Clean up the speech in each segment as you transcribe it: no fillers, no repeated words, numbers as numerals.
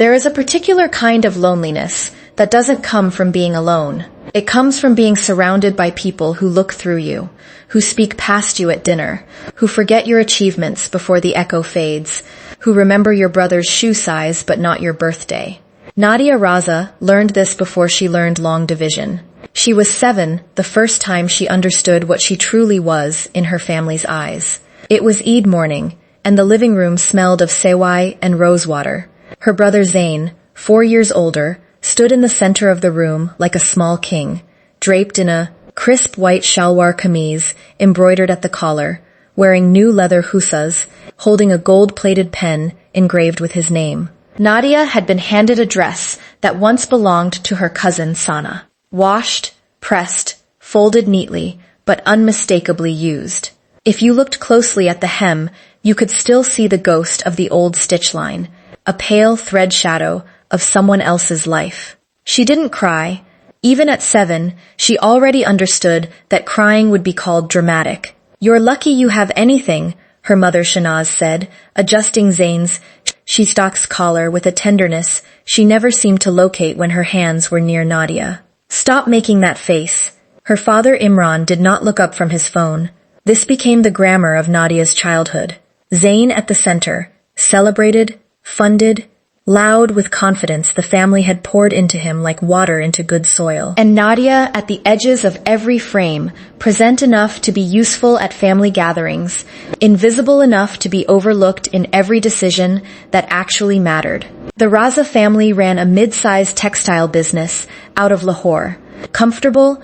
There is a particular kind of loneliness that doesn't come from being alone. It comes from being surrounded by people who look through you, who speak past you at dinner, who forget your achievements before the echo fades, who remember your brother's shoe size but not your birthday. Nadia Raza learned this before she learned long division. She was 7 the first time she understood what she truly was in her family's eyes. It was Eid morning, and the living room smelled of sewai and rosewater. Her brother Zain, 4 years older, stood in the center of the room like a small king, draped in a crisp white shalwar kameez embroidered at the collar, wearing new leather hussas, holding a gold-plated pen engraved with his name. Nadia had been handed a dress that once belonged to her cousin Sana. Washed, pressed, folded neatly, but unmistakably used. If you looked closely at the hem, you could still see the ghost of the old stitch line, a pale thread shadow of someone else's life. She didn't cry. Even at 7, she already understood that crying would be called dramatic. "You're lucky you have anything," her mother Shanaz said, adjusting Zain's she-stock's collar with a tenderness she never seemed to locate when her hands were near Nadia. "Stop making that face." Her father Imran did not look up from his phone. This became the grammar of Nadia's childhood. Zain at the center, celebrated, funded, loud with confidence the family had poured into him like water into good soil. And Nadia at the edges of every frame, present enough to be useful at family gatherings, invisible enough to be overlooked in every decision that actually mattered. The Raza family ran a mid-sized textile business out of Lahore. Comfortable,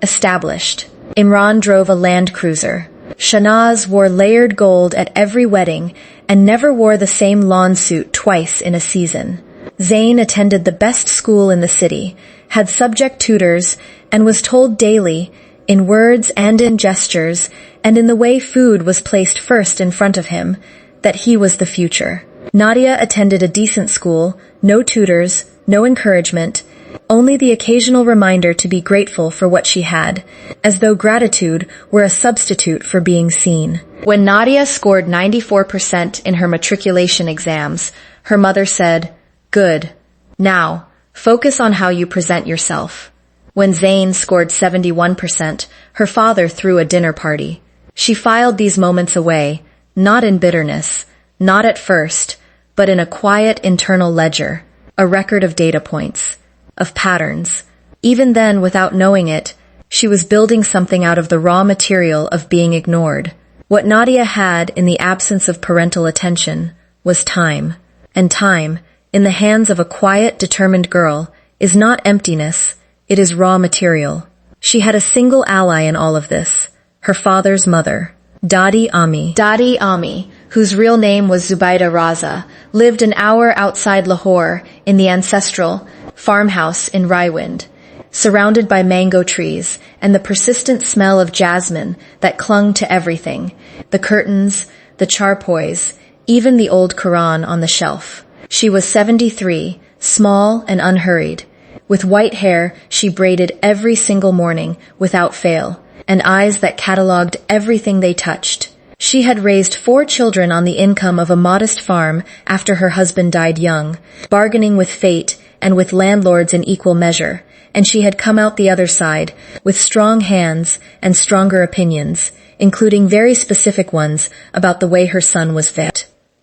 established. Imran drove a Land Cruiser. Shanaz wore layered gold at every wedding and never wore the same lawn suit twice in a season. Zain attended the best school in the city, had subject tutors, and was told daily, in words and in gestures, and in the way food was placed first in front of him, that he was the future. Nadia attended a decent school, no tutors, no encouragement, only the occasional reminder to be grateful for what she had, as though gratitude were a substitute for being seen. When Nadia scored 94% in her matriculation exams, her mother said, "Good. Now, focus on how you present yourself." When Zain scored 71%, her father threw a dinner party. She filed these moments away, not in bitterness, not at first, but in a quiet internal ledger, a record of data points, of patterns. Even then, without knowing it, she was building something out of the raw material of being ignored. What Nadia had in the absence of parental attention was time. And time, in the hands of a quiet, determined girl, is not emptiness, it is raw material. She had a single ally in all of this, her father's mother. Dadi Ami, whose real name was Zubaida Raza, lived an hour outside Lahore in the ancestral farmhouse in Raiwind, surrounded by mango trees and the persistent smell of jasmine that clung to everything, the curtains, the charpoys, even the old Quran on the shelf. She was 73, small and unhurried. With white hair she braided every single morning without fail, and eyes that catalogued everything they touched. She had raised 4 children on the income of a modest farm after her husband died young, bargaining with fate and with landlords in equal measure, and she had come out the other side with strong hands and stronger opinions, including very specific ones about the way her son was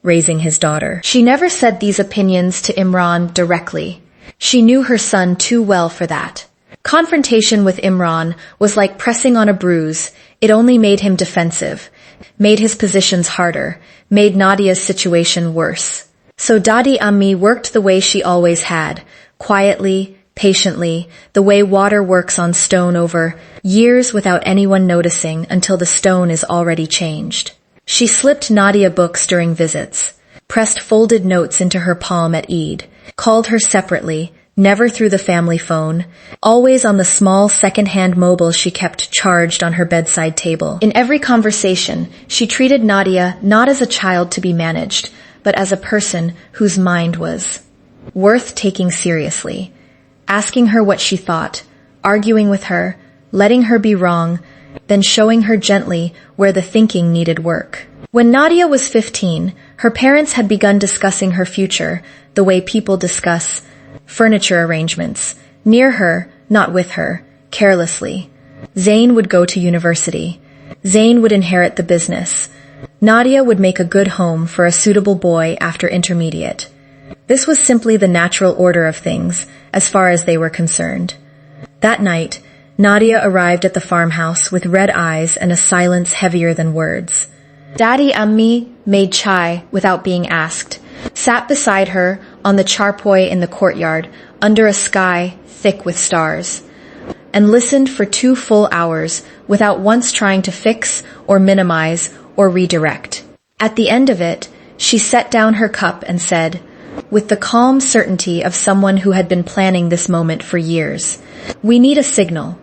raising his daughter. She never said these opinions to Imran directly. She knew her son too well for that. Confrontation with Imran was like pressing on a bruise. It only made him defensive, made his positions harder, made Nadia's situation worse. So Dadi Ammi worked the way she always had, quietly, patiently, the way water works on stone over years without anyone noticing until the stone is already changed. She slipped Nadia books during visits, pressed folded notes into her palm at Eid, called her separately, never through the family phone, always on the small second-hand mobile she kept charged on her bedside table. In every conversation, she treated Nadia not as a child to be managed, but as a person whose mind was worth taking seriously, asking her what she thought, arguing with her, letting her be wrong, then showing her gently where the thinking needed work. When Nadia was 15, Her parents had begun discussing her future the way people discuss furniture arrangements, near her, not with her, carelessly. Zayn would go to university. Zayn would inherit the business. Nadia would make a good home for a suitable boy after intermediate. This was simply the natural order of things, as far as they were concerned. That night, Nadia arrived at the farmhouse with red eyes and a silence heavier than words. Daddy Ammi made chai without being asked, sat beside her on the charpoy in the courtyard under a sky thick with stars, and listened for 2 full hours without once trying to fix or minimize or redirect. At the end of it, she set down her cup and said, with the calm certainty of someone who had been planning this moment for years, "We need a signal,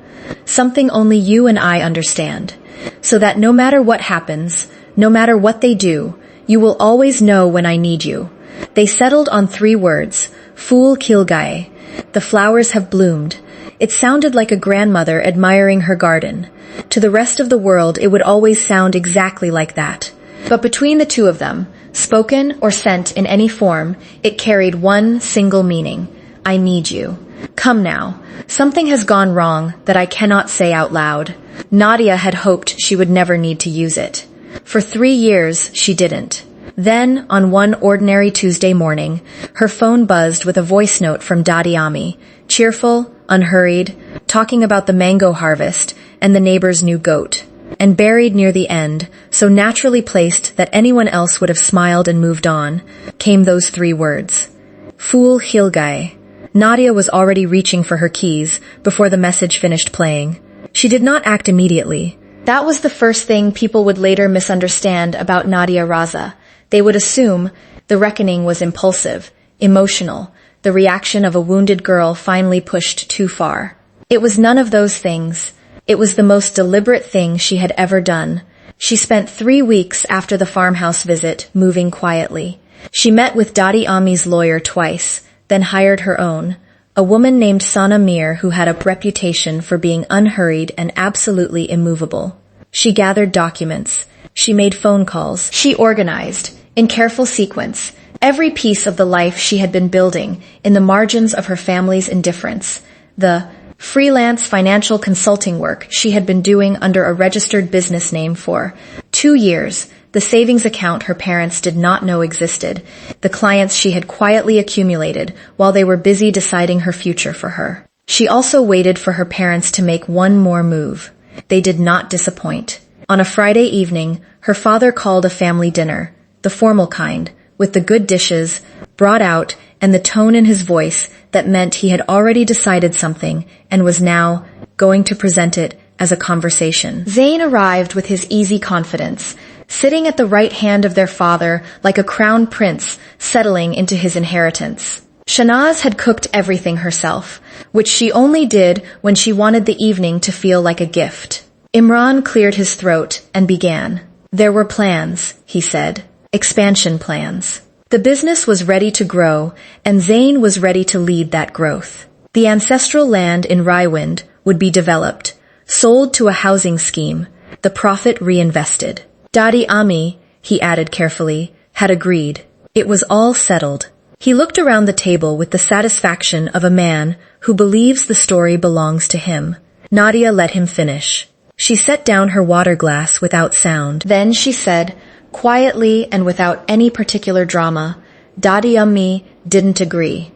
something only you and I understand, so that no matter what happens, no matter what they do, you will always know when I need you." They settled on 3 words, "Fool Kilgae." The flowers have bloomed. It sounded like a grandmother admiring her garden. To the rest of the world, it would always sound exactly like that. But between the 2 of them, spoken or sent in any form, it carried one single meaning. I need you. Come now. Something has gone wrong that I cannot say out loud. Nadia had hoped she would never need to use it. For 3 years, she didn't. Then, on one ordinary Tuesday morning, her phone buzzed with a voice note from Daddy Ammi, cheerful, unhurried, talking about the mango harvest and the neighbor's new goat. And buried near the end, so naturally placed that anyone else would have smiled and moved on, came those 3 words. Fool Hilgai. Nadia was already reaching for her keys before the message finished playing. She did not act immediately. That was the first thing people would later misunderstand about Nadia Raza. They would assume the reckoning was impulsive, emotional, the reaction of a wounded girl finally pushed too far. It was none of those things. It was the most deliberate thing she had ever done. She spent 3 weeks after the farmhouse visit moving quietly. She met with Daddy Ammi's lawyer twice, then hired her own, a woman named Sana Mir who had a reputation for being unhurried and absolutely immovable. She gathered documents. She made phone calls. She organized, in careful sequence, every piece of the life she had been building in the margins of her family's indifference. The freelance financial consulting work she had been doing under a registered business name for 2 years, the savings account her parents did not know existed, the clients she had quietly accumulated while they were busy deciding her future for her. She also waited for her parents to make one more move. They did not disappoint. On a Friday evening, her father called a family dinner, the formal kind, with the good dishes brought out and the tone in his voice that meant he had already decided something and was now going to present it as a conversation. Zayn arrived with his easy confidence, sitting at the right hand of their father like a crown prince settling into his inheritance. Shanaz had cooked everything herself, which she only did when she wanted the evening to feel like a gift. Imran cleared his throat and began. There were plans, he said. Expansion plans. The business was ready to grow, and Zayn was ready to lead that growth. The ancestral land in Raiwind would be developed, sold to a housing scheme, the profit reinvested. Daddy Ammi, he added carefully, had agreed. It was all settled. He looked around the table with the satisfaction of a man who believes the story belongs to him. Nadia let him finish. She set down her water glass without sound. Then she said, quietly and without any particular drama, Daddy Ammi didn't agree.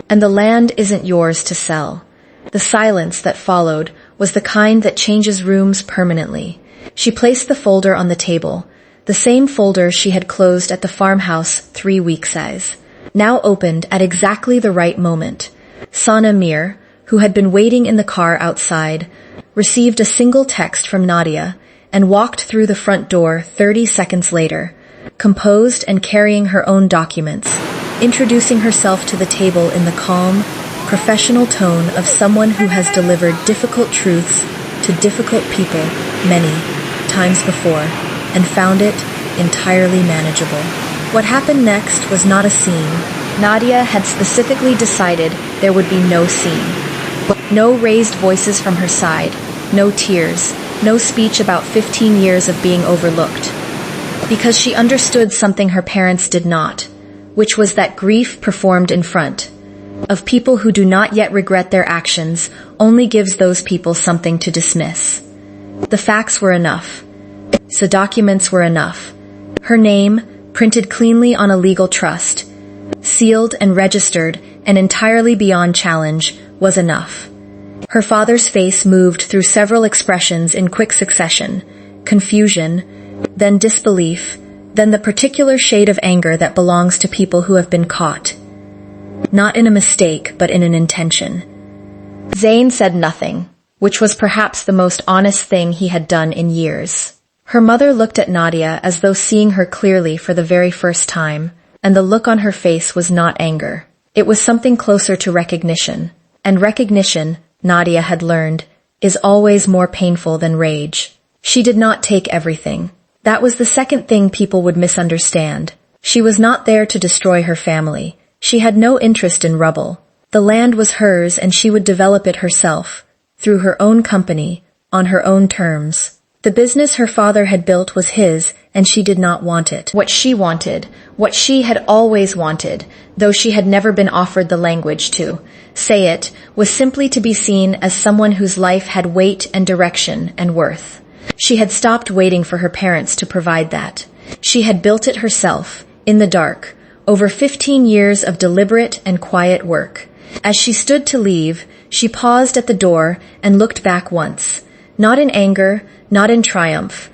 And the land isn't yours to sell. The silence that followed was the kind that changes rooms permanently. She placed the folder on the table, the same folder she had closed at the farmhouse 3 weeks as, now opened at exactly the right moment. Sana Mir, who had been waiting in the car outside, received a single text from Nadia and walked through the front door 30 seconds later, composed and carrying her own documents, introducing herself to the table in the calm, professional tone of someone who has delivered difficult truths to difficult people many times before and found it entirely manageable. What happened next was not a scene. Nadia had specifically decided there would be no scene. No raised voices from her side, no tears, no speech about 15 years of being overlooked. because she understood something her parents did not, which was that grief performed in front of people who do not yet regret their actions only gives those people something to dismiss. The facts were enough. The documents were enough. Her name, printed cleanly on a legal trust, sealed and registered and entirely beyond challenge, was enough. Her father's face moved through several expressions in quick succession: confusion, then disbelief, then the particular shade of anger that belongs to people who have been caught. Not in a mistake, but in an intention. Zayn said nothing, which was perhaps the most honest thing he had done in years. Her mother looked at Nadia as though seeing her clearly for the very first time, and the look on her face was not anger. It was something closer to recognition, and recognition, Nadia had learned, is always more painful than rage. She did not take everything. That was the second thing people would misunderstand. She was not there to destroy her family. She had no interest in rubble. The land was hers and she would develop it herself, through her own company, on her own terms. The business her father had built was his, and she did not want it. What she wanted, what she had always wanted, though she had never been offered the language to say it, was simply to be seen as someone whose life had weight and direction and worth. She had stopped waiting for her parents to provide that. She had built it herself, in the dark, over 15 years of deliberate and quiet work. As she stood to leave, she paused at the door and looked back once, not in anger, not in triumph,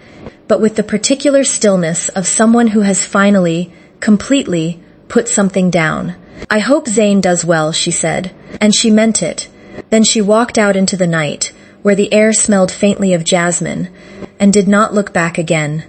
but with the particular stillness of someone who has finally, completely, put something down. "I hope Zayn does well," she said, and she meant it. Then she walked out into the night, where the air smelled faintly of jasmine, and did not look back again.